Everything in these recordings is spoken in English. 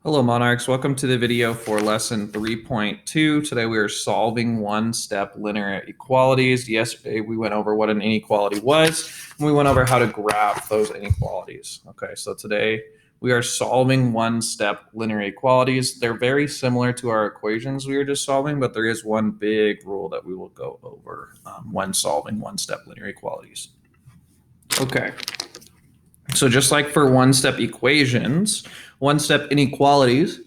Hello, Monarchs. Welcome to the video for lesson 3.2. Today we are solving one-step linear inequalities. Yesterday we went over what an inequality was, and we went over how to graph those inequalities. Okay, so today we are solving one-step linear inequalities. They're very similar to our equations we were just solving, but there is one big rule that we will go over when solving one-step linear inequalities. Okay. So just like for one-step equations, one-step inequalities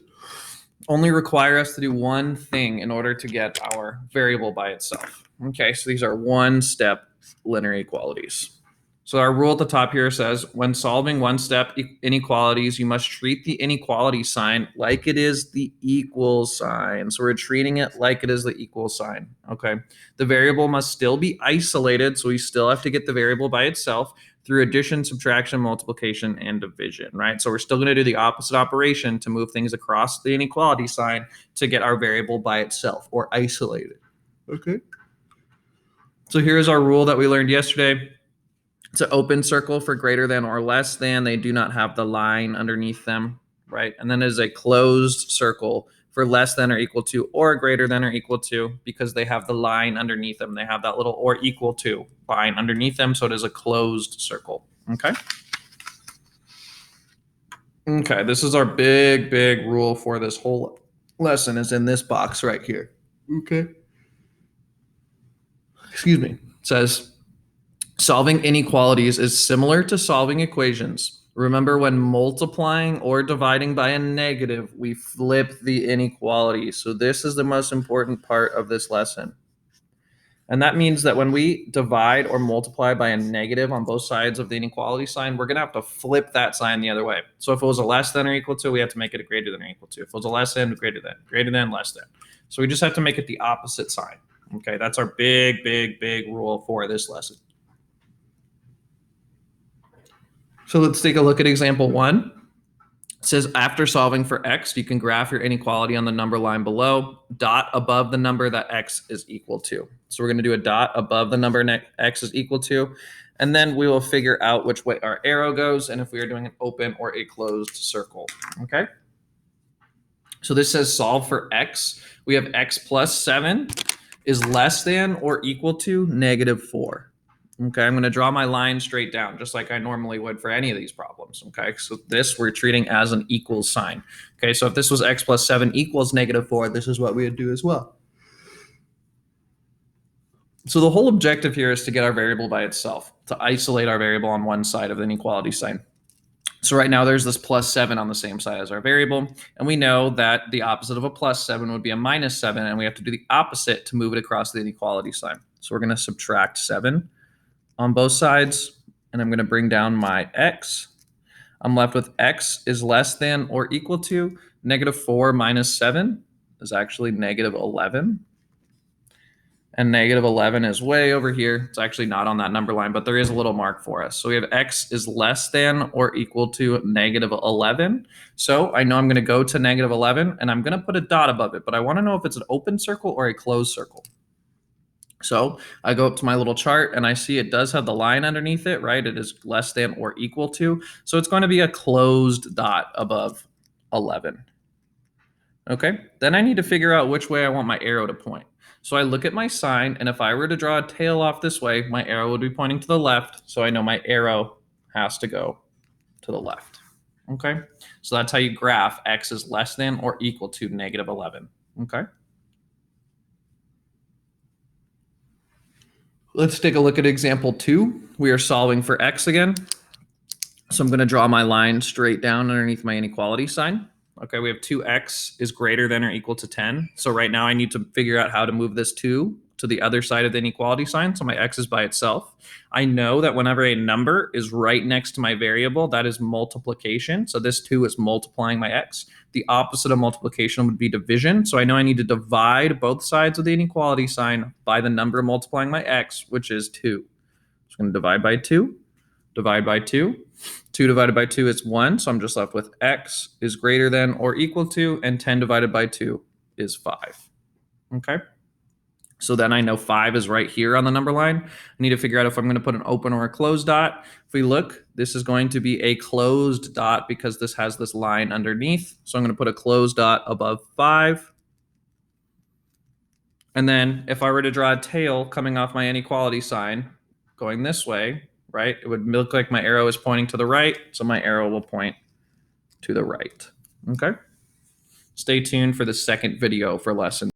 only require us to do one thing in order to get our variable by itself. Okay, so these are one-step linear inequalities. So our rule at the top here says, when solving one-step inequalities, you must treat the inequality sign like it is the equal sign. So we're treating it like it is the equal sign, okay? The variable must still be isolated, so we still have to get the variable by itself through addition, subtraction, multiplication, and division, right? So we're still going to do the opposite operation to move things across the inequality sign to get our variable by itself or isolated, okay? So here's our rule that we learned yesterday. It's an open circle for greater than or less than. They do not have the line underneath them, right? And then there's a closed circle for less than or equal to or greater than or equal to because they have the line underneath them. They have that little or equal to line underneath them, so it is a closed circle, okay? Okay, this is our big rule for this whole lesson is in this box right here, okay? Excuse me. It says, solving inequalities is similar to solving equations. Remember, when multiplying or dividing by a negative, we flip the inequality. So this is the most important part of this lesson. And that means that when we divide or multiply by a negative on both sides of the inequality sign, we're going to have to flip that sign the other way. So if it was a less than or equal to, we have to make it a greater than or equal to. If it was a less than, greater than, less than. So we just have to make it the opposite sign. Okay, that's our big rule for this lesson. So let's take a look at example 1. It says, after solving for x, you can graph your inequality on the number line below, dot above the number that x is equal to. So we're going to do a dot above the number x is equal to, and then we will figure out which way our arrow goes and if we are doing an open or a closed circle, okay? So this says solve for x. We have x plus 7 is less than or equal to -4. Okay, I'm going to draw my line straight down, just like I normally would for any of these problems. Okay, so this we're treating as an equals sign. Okay, so if this was x plus 7 equals -4, this is what we would do as well. So the whole objective here is to get our variable by itself, to isolate our variable on one side of the inequality sign. So right now there's this plus 7 on the same side as our variable, and we know that the opposite of a plus 7 would be a -7, and we have to do the opposite to move it across the inequality sign. So we're going to subtract 7 on both sides, and I'm going to bring down my x. I'm left with x is less than or equal to -4 minus 7 is actually -11. And -11 is way over here. It's actually not on that number line, but there is a little mark for us. So we have x is less than or equal to -11. So I know I'm going to go to -11, and I'm going to put a dot above it, but I want to know if it's an open circle or a closed circle. So I go up to my little chart and I see it does have the line underneath it, right? It is less than or equal to. So it's going to be a closed dot above 11. Okay, then I need to figure out which way I want my arrow to point. So I look at my sign, and if I were to draw a tail off this way, my arrow would be pointing to the left. So I know my arrow has to go to the left. Okay, so that's how you graph x is less than or equal to -11. Okay. Let's take a look at example 2. We are solving for x again. So I'm going to draw my line straight down underneath my inequality sign. Okay, we have 2x is greater than or equal to 10. So right now I need to figure out how to move this 2 to the other side of the inequality sign. So my x is by itself. I know that whenever a number is right next to my variable, that is multiplication. So this 2 is multiplying my x. The opposite of multiplication would be division. So I know I need to divide both sides of the inequality sign by the number multiplying my x, which is 2. So I'm going to divide by 2, divide by 2. 2 divided by 2 is 1, so I'm just left with x is greater than or equal to, and 10 divided by 2 is 5. Okay? So then I know 5 is right here on the number line. I need to figure out if I'm going to put an open or a closed dot. If we look, this is going to be a closed dot because this has this line underneath. So I'm going to put a closed dot above 5. And then if I were to draw a tail coming off my inequality sign going this way, right, it would look like my arrow is pointing to the right. So my arrow will point to the right. Okay. Stay tuned for the second video for lesson